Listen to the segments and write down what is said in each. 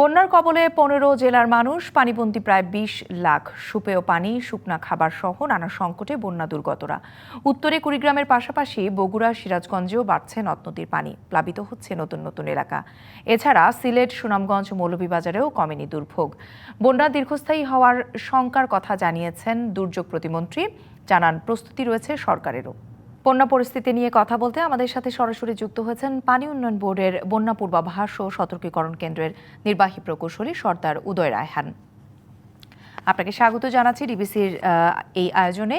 বন্যার কবলে ১৫ জেলার মানুষ, পানিবন্দী প্রায় ২০ লাখ। সুপেয় পানি, শুকনা খাবার সহ নানা সংকটে বন্যা দুর্গতরা। উত্তরে কুড়িগ্রামের পাশাপাশি বগুড়া, সিরাজগঞ্জেও বাড়ছে নদ নদীর পানি, প্লাবিত হচ্ছে নতুন নতুন এলাকা। এছাড়া সিলেট, সুনামগঞ্জ, মৌলভীবাজারেও কমেনি দুর্ভোগ। বন্যা দীর্ঘস্থায়ী হওয়ার শঙ্কার কথা জানিয়েছেন দুর্যোগ প্রতিমন্ত্রী, জানান প্রস্তুতি রয়েছে সরকারেরও। বন্যা পরিস্থিতি নিয়ে কথা বলতে আমাদের সাথে সরাসরি যুক্ত হয়েছেন পানি উন্নয়ন বোর্ডের বন্যা পূর্বাভাস ও সতর্কীকরণ কেন্দ্রের নির্বাহী প্রকৌশলী সর্দার উদয় রায়হান। আপনাকে স্বাগত জানাচ্ছি ডিবিসির এই আয়োজনে।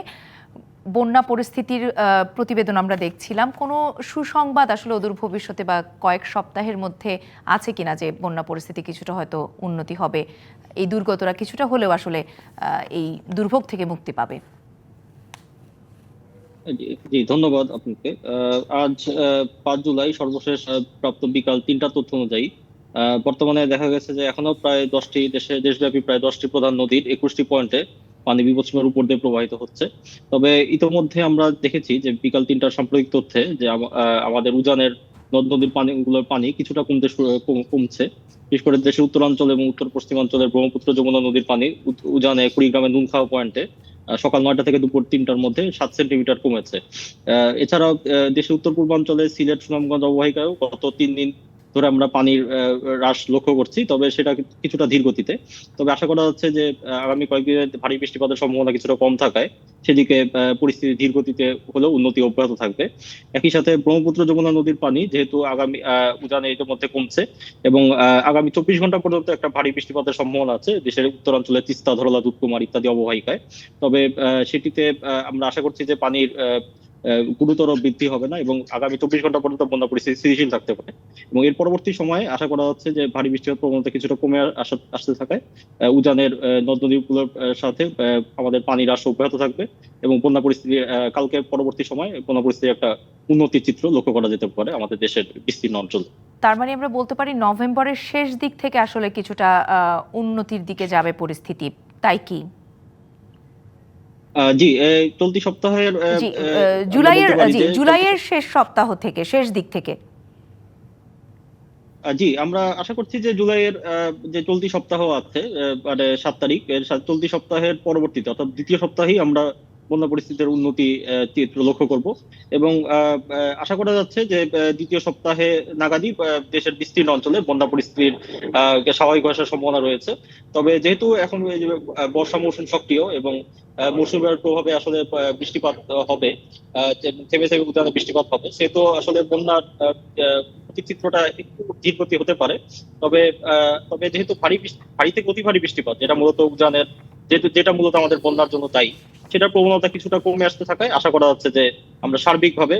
বন্যা পরিস্থিতির প্রতিবেদন আমরা দেখছিলাম, কোনো সুসংবাদ আসলে অদূর ভবিষ্যতে বা কয়েক সপ্তাহের মধ্যে আছে কিনা যে বন্যা পরিস্থিতি কিছুটা হয়তো উন্নতি হবে, এই দুর্গতরা কিছুটা হলেও আসলে এই দুর্ভোগ থেকে মুক্তি পাবে? জি, ধন্যবাদ আপনাকে। আজ ৫ জুলাই সর্বশেষ প্রাপ্ত বিকাল ৩টার তথ্য অনুযায়ী বর্তমানে দেখা গেছে যে এখনো প্রায় ১০টি দেশব্যাপী প্রায় ১০টি প্রধান নদীর ২১টি পয়েন্টে পানি বিপদসীমার উপর দিয়ে প্রবাহিত হচ্ছে। তবে ইতোমধ্যে আমরা দেখেছি যে বিকাল ৩টার সাম্প্রতিক তথ্যে যে আমাদের উজানের নদ নদীর পানিগুলোর পানি কিছুটা কমছে। বিশেষ করে দেশের উত্তরাঞ্চল এবং উত্তর পশ্চিমাঞ্চলের ব্রহ্মপুত্র যমুনা নদীর পানি উজানে কুড়িগ্রামের নুনখাওয়া পয়েন্টে সকাল ৯টা থেকে দুপুর ৩টার মধ্যে ৭ সেন্টিমিটার কমেছে। এছাড়াও দেশের উত্তর পূর্বাঞ্চলে সিলেট, সুনামগঞ্জ অববাহিকায় গত ৩ দিন ধরে আমরা পানির হ্রাস লক্ষ্য করছি, তবে সেটা কিছুটা ধীর গতিতে। তবে আশা করা যাচ্ছে যে আগামী কয়েকদিনে ভারী বৃষ্টিপাতের সম্ভাবনা কিছুটা কম থাকায় সেদিকে পরিস্থিতি ধীর গতিতে হলেও উন্নতি অব্যাহত থাকবে। একই সাথে ব্রহ্মপুত্র যমুনা নদীর পানি যেহেতু আগামী উজানে ইতিমধ্যে কমছে এবং আগামী ২৪ ঘন্টা পর্যন্ত একটা ভারী বৃষ্টিপাতের সম্ভাবনা আছে দেশের উত্তরাঞ্চলে তিস্তা, ধরলা, দুধকুমার ইত্যাদি অববাহিকায়। তবে সেটিতে আমরা আশা করছি যে পানির গুরুতর বৃদ্ধি হবে না এবং আগামী ২৪ ঘন্টা পর্যন্ত বন্যা পরিস্থিতি স্থিতিশীল থাকতে পারে। এবং এর পরবর্তী সময়ে আশা করা হচ্ছে যে ভারী বৃষ্টিপাত প্রবণতা কিছুটা কমে আসতে থাকায় উজানের নদ নদীগুলোর সাথে আমাদের পানির হ্রাস অব্যাহত থাকবে এবং বন্যা পরিস্থিতি কালকে পরবর্তী সময় বন্যা পরিস্থিতির একটা উন্নতির চিত্র লক্ষ্য করা যেতে পারে আমাদের দেশের বিস্তীর্ণ অঞ্চল। তার মানে আমরা বলতে পারি নভেম্বরের শেষ দিক থেকে আসলে কিছুটা উন্নতির দিকে যাবে পরিস্থিতি, তাই কি? জি, চলতি সপ্তাহের জি, আমরা বলতে পারি যে জুলাইয়ের শেষ দিক থেকে। জি, আমরা আশা করছি যে জুলাইয়ের যে চলতি সপ্তাহ আছে, মানে ৭ তারিখ, চলতি সপ্তাহের পরবর্তীতে অর্থাৎ দ্বিতীয় সপ্তাহেই আমরা বন্যা পরিস্থিতির উন্নতি চিত্র লক্ষ্য করব এবং আশা করা যাচ্ছে যে দ্বিতীয় সপ্তাহে নাগাদই দেশের বিস্তীর্ণ অঞ্চলে বন্যা পরিস্থিতির স্বাভাবিক আসার সম্ভাবনা রয়েছে। তবে যেহেতু এখন এই যে বর্ষা মৌসুম সক্রিয় এবং মৌসুমের প্রভাবে আসলে বৃষ্টিপাত হবে, থেমে থেমে উদাহরণে বৃষ্টিপাত হবে, সেহেতু আসলে বন্যার চিত্রটা একটু ধীর গতি হতে পারে। তবে তবে যেহেতু ভারী থেকে অতি ভারী বৃষ্টিপাত যেটা মূলত উজানের যেটা মূলত আমাদের বন্যার জন্য দায়ী, সেটার প্রবণতা কিছুটা কমে আসতে থাকায় আশা করা যাচ্ছে যে আমরা সার্বিকভাবে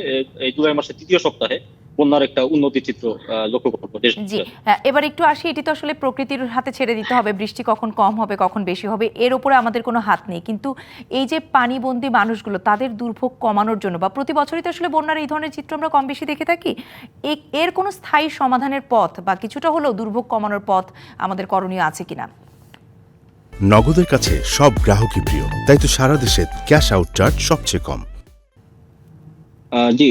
এই জুলাই মাসের তৃতীয় সপ্তাহে বন্যার একটা উন্নতি চিত্র লক্ষ্য করবো দেশ। জি, এবার একটু আসি, এটি তো আসলে প্রকৃতির হাতে ছেড়ে দিতে হবে, বৃষ্টি কখন কম হবে কখন বেশি হবে এর উপরে আমাদের কোনো হাত নেই। কিন্তু এই যে পানিবন্দী মানুষগুলো, তাদের দুর্ভোগ কমানোর জন্য বা প্রতি বছরই তো আসলে বন্যার এই ধরনের চিত্র আমরা কম বেশি দেখে থাকি, এর কোনো স্থায়ী সমাধানের পথ বা কিছুটা হলেও দুর্ভোগ কমানোর পথ আমাদের করণীয় আছে কিনা? নগদের কাছে সব গ্রাহকই প্রিয়, তাই তো সারা দেশে ক্যাশ আউট চার্জ সবচেয়ে কম। জি,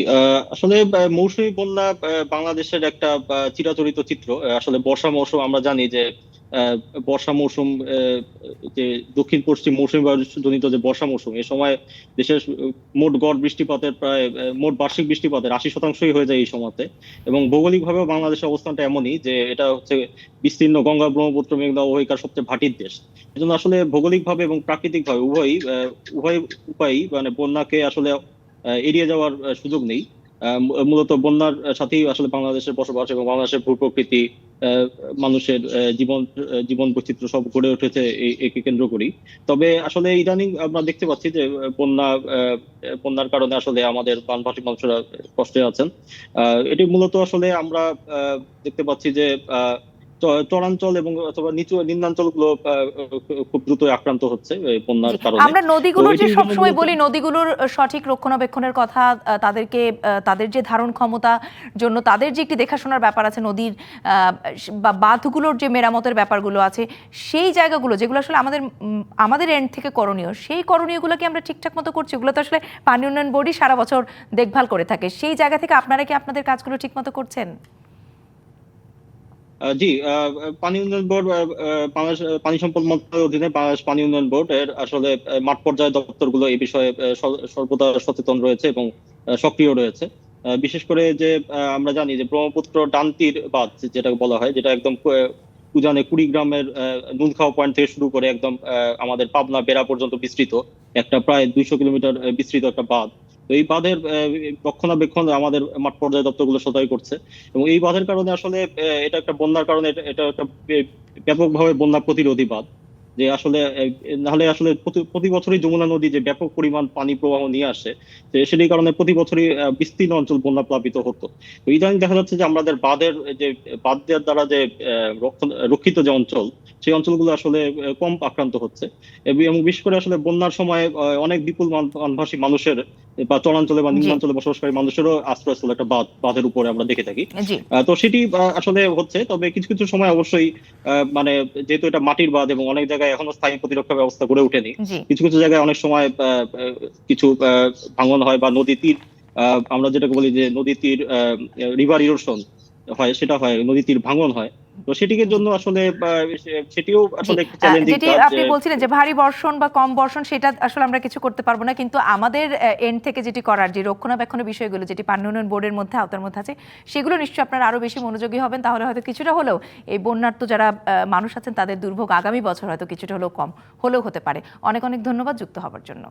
আসলে মৌসুমী বন্যা বাংলাদেশের একটা চিরাচরিত চিত্র। আসলে বর্ষা মৌসুম আমরা জানি যে বর্ষা মৌসুম যে দক্ষিণ পশ্চিম মৌসুমী বায়ু জনিত যে বর্ষা মৌসুম, এ সময় দেশের মোট গড় বৃষ্টিপাতের প্রায় মোট বার্ষিক বৃষ্টিপাতের ৮০% হয়ে যায় এই সময়তে। এবং ভৌগোলিকভাবে বাংলাদেশের অবস্থানটা এমনই যে এটা হচ্ছে বিস্তীর্ণ গঙ্গা, ব্রহ্মপুত্র, মেঘনা অববাহিকার সবচেয়ে ভাটির দেশ। এজন্য আসলে ভৌগোলিকভাবে এবং প্রাকৃতিকভাবে উভয় উপায়ই মানে বন্যাকে আসলে এড়িয়ে যাওয়ার সুযোগ নেই। মূলত বন্যার সাথেই আসলে বাংলাদেশের বসবাস এবং বাংলাদেশের ভূপ্রকৃতি, মানুষের জীবন বৈচিত্র্য সব গড়ে উঠেছে একে কেন্দ্র করেই। তবে আসলে ইদানিং আমরা দেখতে পাচ্ছি যে বন্যার কারণে আসলে আমাদের বানভাসী মানুষরা কষ্টে আছেন। এটি মূলত আসলে আমরা দেখতে পাচ্ছি যে চরাঞ্চল এবং অথবা নিম্নাঞ্চল গুলো খুব দ্রুত আক্রান্ত হচ্ছে বন্যার কারণে। আমরা নদীগুলোর যে সবসময় বলি নদীগুলোর সঠিক রক্ষণাবেক্ষণের কথা, তাদেরকে তাদের যে ধারণ ক্ষমতা জন্য তাদের যে একটি দেখাশোনার ব্যাপার আছে, নদীর বা বাঁধগুলোর যে মেরামতের ব্যাপারগুলো আছে, সেই জায়গাগুলো যেগুলো আসলে আমাদের এন্ড থেকে করণীয়, সেই করণীয়গুলো কি আমরা ঠিকঠাক মতো করছি? ওগুলো তো আসলে পানি উন্নয়ন বোর্ডই সারা বছর দেখভাল করে থাকে। সেই জায়গা থেকে আপনারা কি আপনাদের কাজগুলো ঠিক মতো করছেন? জি, পানি উন্নয়ন বোর্ড, বাংলাদেশ পানি সম্পদ মন্ত্রণালয়ের অধীনে বাংলাদেশ পানি উন্নয়ন বোর্ড এর আসলে মাঠ পর্যায়ে দপ্তরগুলো এই বিষয়ে সর্বদা সচেতন রয়েছে এবং সক্রিয় রয়েছে। বিশেষ করে যে আমরা জানি যে ব্রহ্মপুত্র ডান্তির বাঁধ যেটা বলা হয়, যেটা একদম উজানে কুড়িগ্রামের নুনখাওয়া পয়েন্ট থেকে শুরু করে একদম আমাদের পাবনা বেড়া পর্যন্ত বিস্তৃত একটা প্রায় 200 কিলোমিটার বিস্তৃত একটা বাঁধ। তো এই বাঁধের রক্ষণাবেক্ষণ আমাদের মাঠ পর্যায়ে দপ্তরগুলো সদাই করছে, এবং এই বাঁধের কারণে আসলে এটা একটা বন্যার কারণে এটা একটা ব্যাপকভাবে বন্যা প্রতিরোধী বাঁধ। যে আসলে নাহলে আসলে প্রতি বছরই যমুনা নদী যে ব্যাপক পরিমাণ পানি প্রবাহ নিয়ে আসে, তো সেটির কারণে প্রতি বছরই বিস্তীর্ণ অঞ্চল বন্যা প্লাবিত হতো। তো ইদানিং দেখা যাচ্ছে যে আমাদের বাঁধের যে বাঁধ দেওয়ার দ্বারা যে রক্ষিত যে অঞ্চল, সেই অঞ্চলগুলো আসলে কম আক্রান্ত হচ্ছে। এবং বিশেষ করে আসলে বন্যার সময় অনেক বিপুল মানভাসী মানুষের বা চরাঞ্চলে বা জি নিম্নাঞ্চলে বসবাসকারী মানুষেরও আশ্রয়স্থল একটা বাঁধের উপরে আমরা দেখে থাকি। জি তো সেটি আসলে হচ্ছে, তবে কিছু কিছু সময় অবশ্যই মানে যেহেতু এটা মাটির বাঁধ এবং অনেক জায়গায় এখনো স্থায়ী প্রতিরক্ষা ব্যবস্থা গড়ে ওঠেনি, জি কিছু কিছু জায়গায় অনেক সময় কিছু ভাঙন হয় বা নদী তীর, আমরা যেটাকে বলি যে নদী তীর রিভার ইরোশন হয়, সেটা হয়, নদী তীর ভাঙন হয়। তো সেটিকে জি জন্য আসলে সেটিও জি আসলে একটি চ্যালেঞ্জিং যেটি কাজ যে আপনি বলছিলেন যে ভারী বর্ষণ বা কম বর্ষণ সেটা আসলে আমরা কিছু করতে পারবো না, কিন্তু আমাদের এন্ড থেকে যেটি করার, যে রক্ষণাবেক্ষণের বিষয়গুলো যেটি পানি উন্নয়ন বোর্ডের মধ্যে আওতার মধ্যে আছে, সেগুলো নিশ্চয়ই আপনারা আরো বেশি মনোযোগী হবেন। তাহলে হয়তো কিছুটা হলেও এই বন্যার্ত যারা মানুষ আছেন তাদের দুর্ভোগ আগামী বছর হয়তো কিছুটা হলেও কম হলেও হতে পারে। অনেক অনেক ধন্যবাদ যুক্ত হওয়ার জন্য।